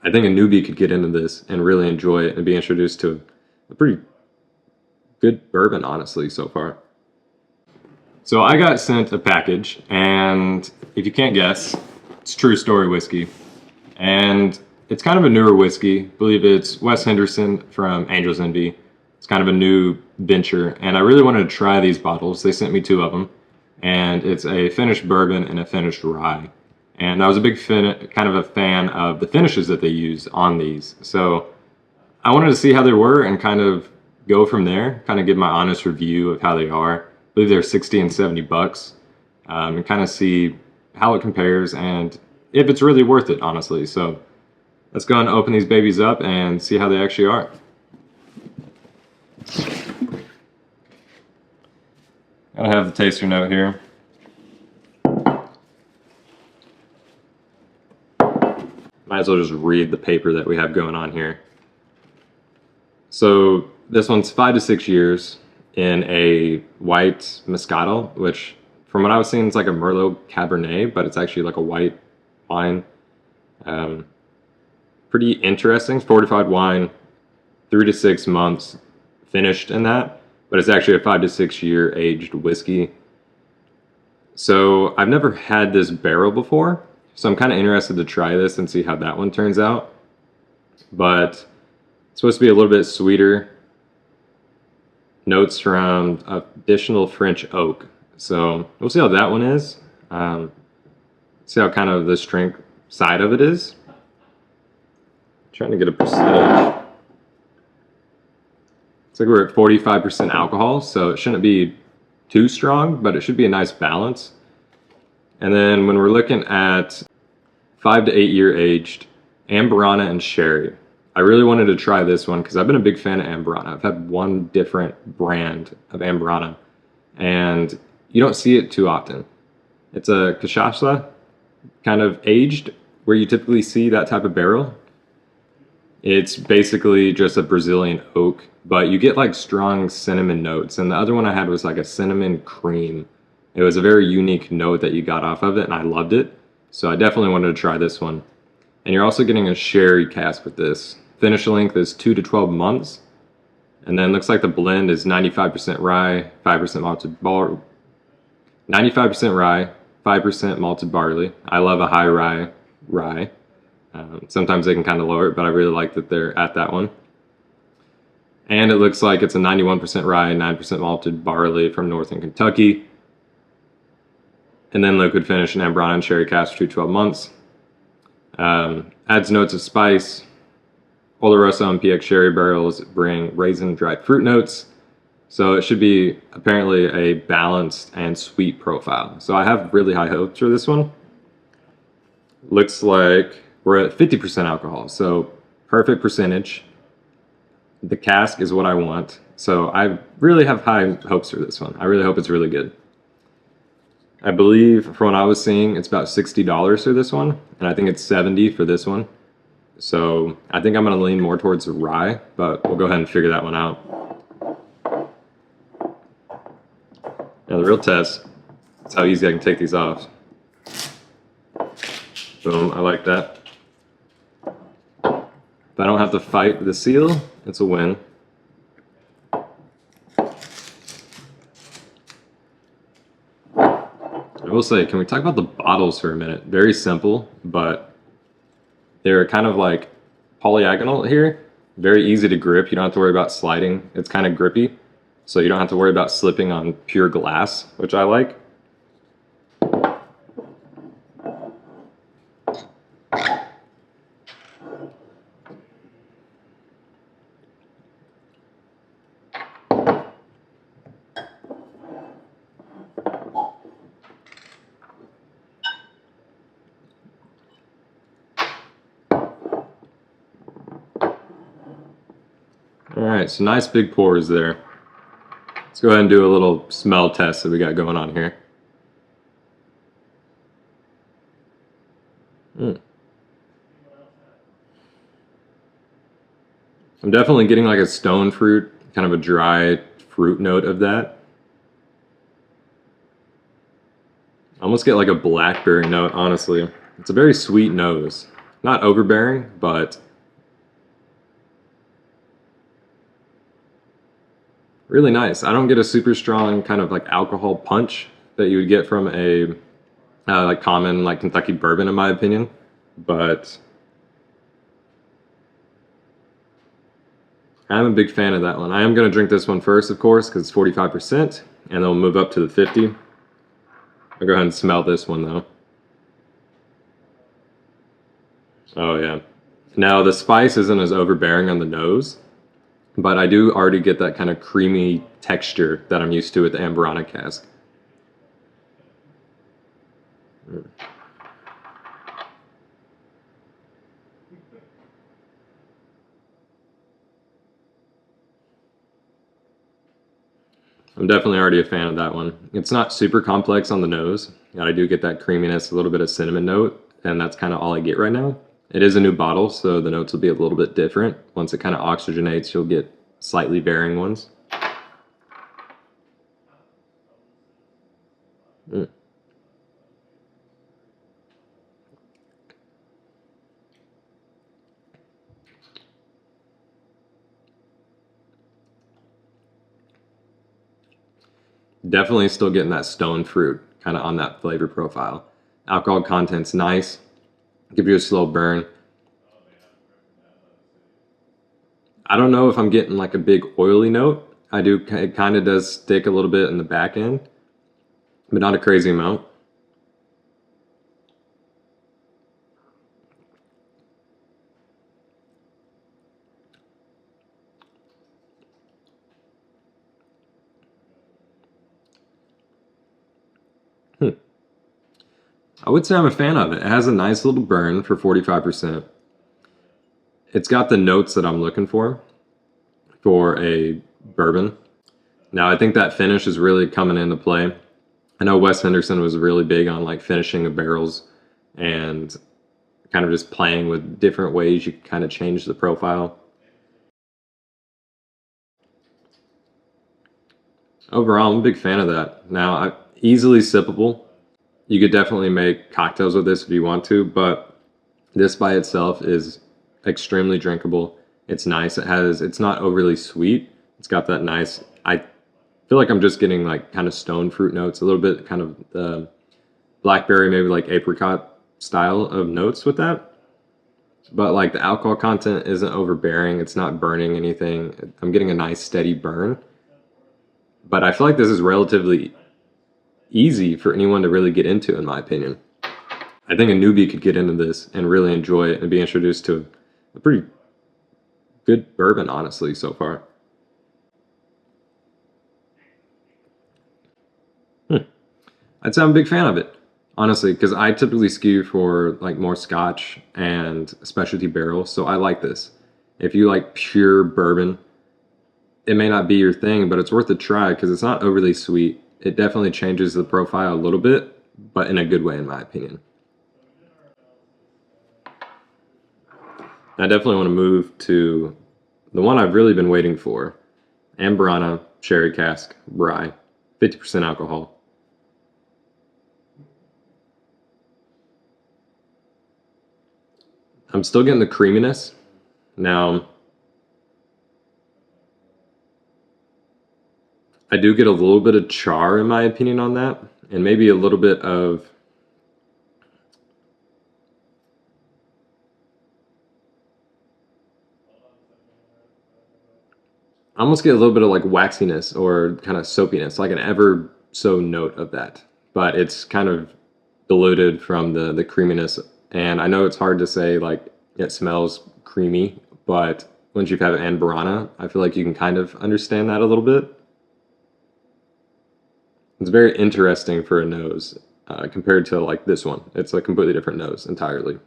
I think a newbie could get into this and really enjoy it and be introduced to a pretty good bourbon, honestly, so far. So I got sent a package, and if you can't guess, it's True Story whiskey. And it's kind of a newer whiskey. I believe it's Wes Henderson from Angel's Envy. It's kind of a new venture, and I really wanted to try these bottles. They sent me 2 of them, and it's a finished bourbon and a finished rye. And I was a big kind of a fan of the finishes that they use on these. So I wanted to see how they were and kind of go from there, kind of give my honest review of how they are. I believe they're 60 and 70 bucks, and kind of see how it compares and if it's really worth it, honestly. So let's go and open these babies up and see how they actually are. I have the taster note here. Might as well just read the paper that we have going on here. So this one's 5 to 6 years in a white Moscato, which from what I was seeing, it's like a Merlot Cabernet, but it's actually like a white wine. Pretty interesting. Fortified wine, 3 to 6 months finished in that, but it's actually a 5 to 6 year aged whiskey. So I've never had this barrel before, so I'm kind of interested to try this and see how that one turns out. But it's supposed to be a little bit sweeter. Notes from additional French oak. So we'll see how that one is. See how kind of the strength side of it is. Trying to get a percentage. It's like we're at 45% alcohol, so it shouldn't be too strong, but it should be a nice balance. And then when we're looking at 5 to 8 year aged Amburana and sherry, I really wanted to try this one because I've been a big fan of Amburana. I've had one different brand of Amburana, and you don't see it too often. It's a cachaça kind of aged, where you typically see that type of barrel. It's basically just a Brazilian oak, but you get like strong cinnamon notes. And the other one I had was like a cinnamon cream. It was a very unique note that you got off of it, and I loved it. So I definitely wanted to try this one. And you're also getting a sherry cask with this. Finish length is 2 to 12 months. And then looks like the blend is 95% rye, 5% malted barley. 95% rye, 5% malted barley. I love a high rye. Sometimes they can kind of lower it, but I really like that they're at that one. And it looks like it's a 91% rye, 9% malted barley from northern Kentucky. And then liquid finish in Amburana and sherry cask for 12 months. Adds notes of spice. Oloroso and PX sherry barrels bring raisin dried fruit notes. So it should be apparently a balanced and sweet profile. So I have really high hopes for this one. Looks like we're at 50% alcohol, so perfect percentage. The cask is what I want. So I really have high hopes for this one. I really hope it's really good. I believe from what I was seeing, it's about $60 for this one, and I think it's $70 for this one. So I think I'm gonna lean more towards the rye, but we'll go ahead and figure that one out. Now the real test is how easy I can take these off. Boom, I like that. If I don't have to fight the seal, it's a win. I will say, can we talk about the bottles for a minute? Very simple, but they're kind of like polyagonal here. Very easy to grip. You don't have to worry about sliding. It's kind of grippy, so you don't have to worry about slipping on pure glass, which I like. All right, so nice big pours there. Let's go ahead and do a little smell test that we got going on here. I'm definitely getting like a stone fruit, kind of a dry fruit note of that. I almost get like a blackberry note, honestly. It's a very sweet nose. not overbearing, but really nice. I don't get a super strong kind of like alcohol punch that you would get from a like common like Kentucky bourbon, in my opinion, but I'm a big fan of that one. I am going to drink this one first, of course, because it's 45%, and then we'll move up to the 50. I'll go ahead and smell this one, though. Oh, yeah. Now, the spice isn't as overbearing on the nose, but I do already get that kind of creamy texture that I'm used to with the Amburana cask. I'm definitely already a fan of that one. It's not super complex on the nose. I do get that creaminess, a little bit of cinnamon note, and that's kind of all I get right now. It is a new bottle, so the notes will be a little bit different. Once it kind of oxygenates, you'll get slightly varying ones. Mm. Definitely still getting that stone fruit kind of on that flavor profile. Alcohol content's nice. Give you a slow burn. I don't know if I'm getting like a big oily note. I do, it kind of does stick a little bit in the back end, but not a crazy amount. I would say I'm a fan of it. It has a nice little burn for 45%. It's got the notes that I'm looking for a bourbon. Now, I think that finish is really coming into play. I know Wes Henderson was really big on like finishing the barrels and kind of just playing with different ways you can kind of change the profile. Overall, I'm a big fan of that. Now, easily sippable. You could definitely make cocktails with this if you want to, but this by itself is extremely drinkable. It's nice. It's not overly sweet. It's got that nice, I feel like I'm just getting like kind of stone fruit notes, a little bit kind of the blackberry, maybe like apricot style of notes with that. But like the alcohol content isn't overbearing. It's not burning anything. I'm getting a nice steady burn. But I feel like this is relatively easy for anyone to really get into, in my opinion. I think a newbie could get into this and really enjoy it and be introduced to a pretty good bourbon, honestly, so far. I'd say I'm a big fan of it, honestly, because I typically skew for like more Scotch and specialty barrels, so I like this. If you like pure bourbon, it may not be your thing, but it's worth a try because it's not overly sweet. It definitely changes the profile a little bit, but in a good way, in my opinion. I definitely want to move to the one I've really been waiting for, Amburana Sherry Cask Rye, 50% alcohol. I'm still getting the creaminess. Now, I do get a little bit of char, in my opinion, on that, and maybe a little bit of I almost get a little bit of like waxiness or kind of soapiness, like an ever so note of that. But it's kind of diluted from the creaminess. And I know it's hard to say like it smells creamy, but once you've had an Burana, I feel like you can kind of understand that a little bit. It's very interesting for a nose compared to like this one. It's a completely different nose entirely.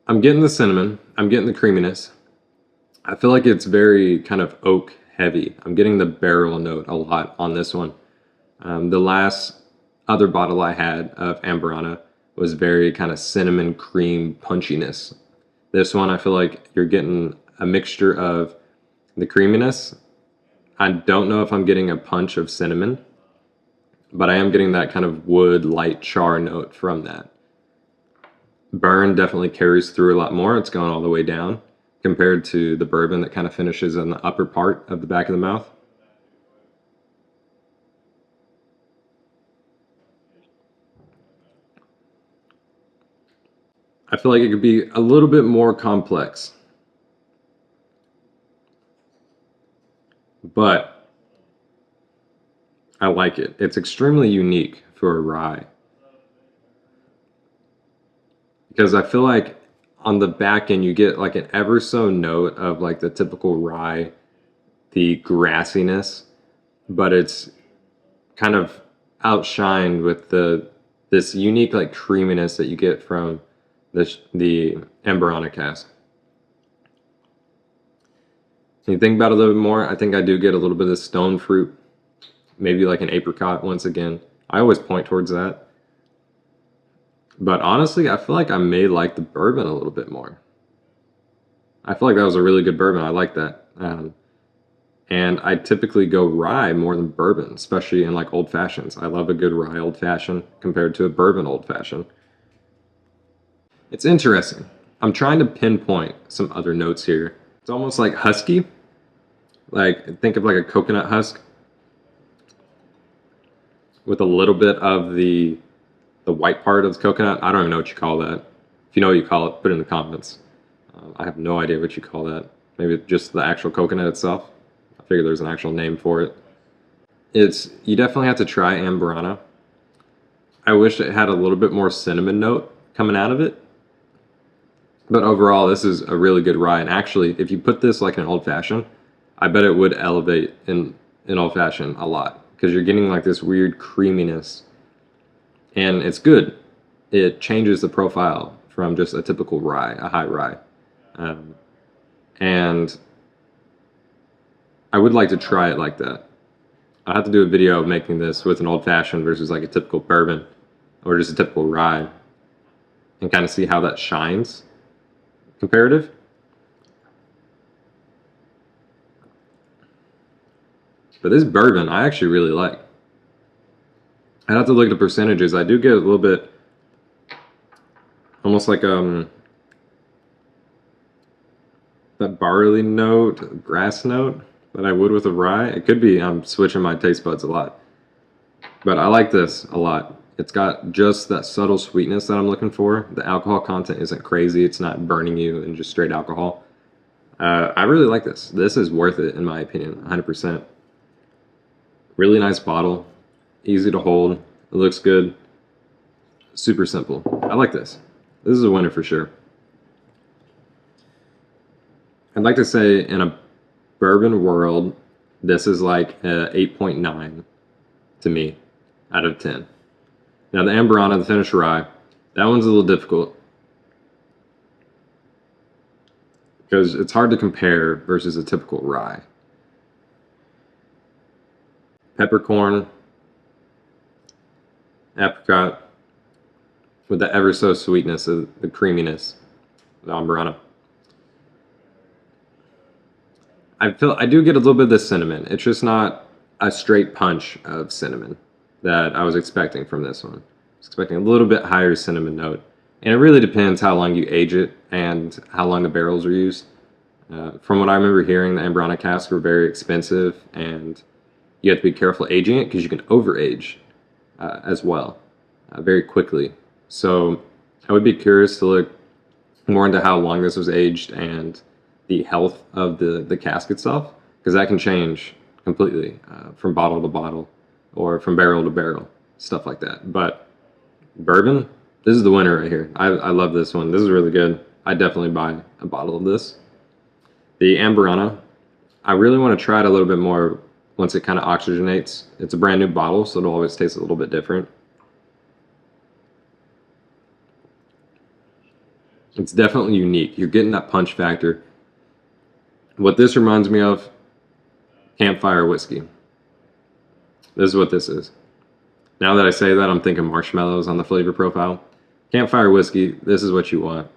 I'm getting the cinnamon. I'm getting the creaminess. I feel like it's very kind of oak heavy. I'm getting the barrel note a lot on this one. The last other bottle I had of Amburana was very kind of cinnamon cream punchiness. This one, I feel like you're getting a mixture of the creaminess. I don't know if I'm getting a punch of cinnamon, but I am getting that kind of wood, light char note from that. Burn definitely carries through a lot more. It's going all the way down compared to the bourbon that kind of finishes in the upper part of the back of the mouth. I feel like it could be a little bit more complex. But I like it. It's extremely unique for a rye. Because I feel like on the back end you get like an ever so note of like the typical rye, the grassiness, but it's kind of outshined with this unique like creaminess that you get from the Amburana cask. When you think about it a little bit more, I think I do get a little bit of stone fruit, maybe like an apricot once again. I always point towards that. But honestly, I feel like I may like the bourbon a little bit more. I feel like that was a really good bourbon. I like that. And I typically go rye more than bourbon, especially in like old fashions. I love a good rye old fashioned compared to a bourbon old fashioned. It's interesting. I'm trying to pinpoint some other notes here. It's almost like husky. Like think of like a coconut husk with a little bit of the white part of the coconut. I don't even know what you call that. If you know what you call it, put it in the comments. I have no idea what you call that. Maybe just the actual coconut itself. I figure there's an actual name for it. You definitely have to try Amburana. I wish it had a little bit more cinnamon note coming out of it. But overall, this is a really good rye. And actually, if you put this like an old fashioned, I bet it would elevate in old fashioned a lot. Because you're getting like this weird creaminess. And it's good. It changes the profile from just a typical rye, a high rye. And I would like to try it like that. I have to do a video of making this with an old fashioned versus like a typical bourbon or just a typical rye and kind of see how that shines comparative. But this bourbon I actually really like. I'd have to look at the percentages. I do get a little bit almost like that barley note, grass note that I would with a rye. It could be I'm switching my taste buds a lot. But I like this a lot. It's got just that subtle sweetness that I'm looking for. The alcohol content isn't crazy. It's not burning you in just straight alcohol. I really like this. This is worth it in my opinion, 100%. Really nice bottle. Easy to hold. It looks good. Super simple. I like this. This is a winner for sure. I'd like to say in a bourbon world, this is like a 8.9 to me out of 10. Now the Amburana, the finished rye, that one's a little difficult because it's hard to compare versus a typical rye. Peppercorn, apricot, with the ever so sweetness of the creaminess of the Amburana. I do get a little bit of the cinnamon. It's just not a straight punch of cinnamon that I was expecting from this one. I was expecting a little bit higher cinnamon note. And it really depends how long you age it and how long the barrels are used. From what I remember hearing, the Amburana casks were very expensive and you have to be careful aging it because you can overage as well very quickly. So I would be curious to look more into how long this was aged and the health of the cask itself, because that can change completely from bottle to bottle or from barrel to barrel, stuff like that. But bourbon, this is the winner right here. I love this one. This is really good. I definitely buy a bottle of this. The Amburana, I really want to try it a little bit more once it kind of oxygenates. It's a brand new bottle, so it'll always taste a little bit different. It's definitely unique. You're getting that punch factor. What this reminds me of, campfire whiskey. This is what this is. Now that I say that, I'm thinking marshmallows on the flavor profile. Campfire whiskey, this is what you want.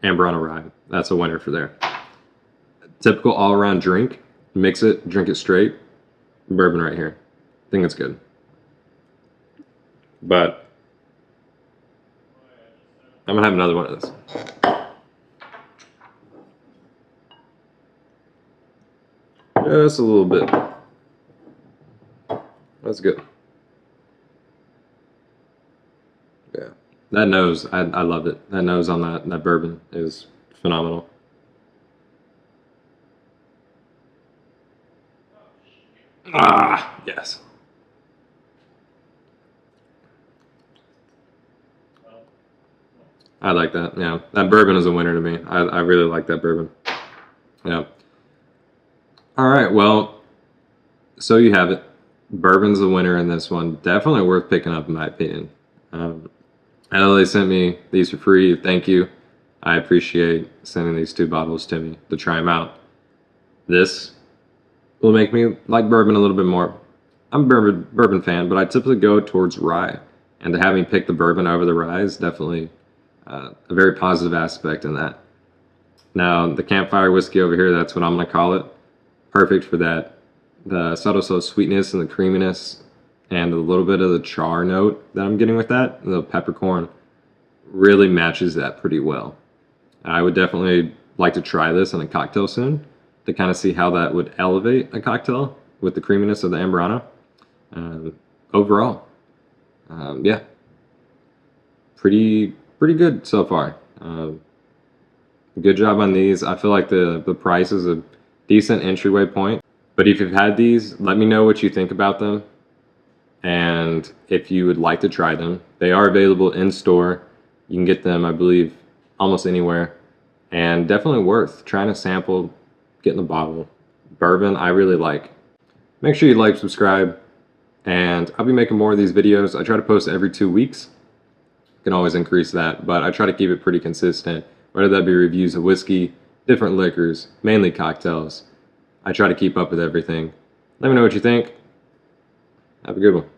Amburana rye, that's a winner for there. Typical all-around drink, mix it, drink it straight. Bourbon right here. I think it's good. but I'm gonna have another one of this. Just a little bit. That's good. Yeah, that nose, I loved it. That nose on that bourbon is phenomenal. Ah, yes. I like that. Yeah, that bourbon is a winner to me. I really like that bourbon. Yeah. All right. Well, so you have it. Bourbon's the winner in this one. Definitely worth picking up, in my opinion. I know they sent me these for free. Thank you. I appreciate sending these 2 bottles to me to try them out. This will make me like bourbon a little bit more. I'm a bourbon fan, but I typically go towards rye. And to have me pick the bourbon over the rye is definitely a very positive aspect in that. Now, the campfire whiskey over here, that's what I'm going to call it. Perfect for that. The subtle sweetness and the creaminess and a little bit of the char note that I'm getting with that, the peppercorn, really matches that pretty well. I would definitely like to try this in a cocktail soon to kind of see how that would elevate a cocktail with the creaminess of the Amburana. Overall, yeah, pretty good so far. Good job on these. I feel like the price is a decent entryway point. But if you've had these, let me know what you think about them. And if you would like to try them, they are available in store. You can get them, I believe, almost anywhere. And definitely worth trying to sample, getting a bottle. Bourbon, I really like. Make sure you like, subscribe, and I'll be making more of these videos. I try to post every 2 weeks. You can always increase that, but I try to keep it pretty consistent. Whether that be reviews of whiskey, different liquors, mainly cocktails. I try to keep up with everything. Let me know what you think. Have a good one.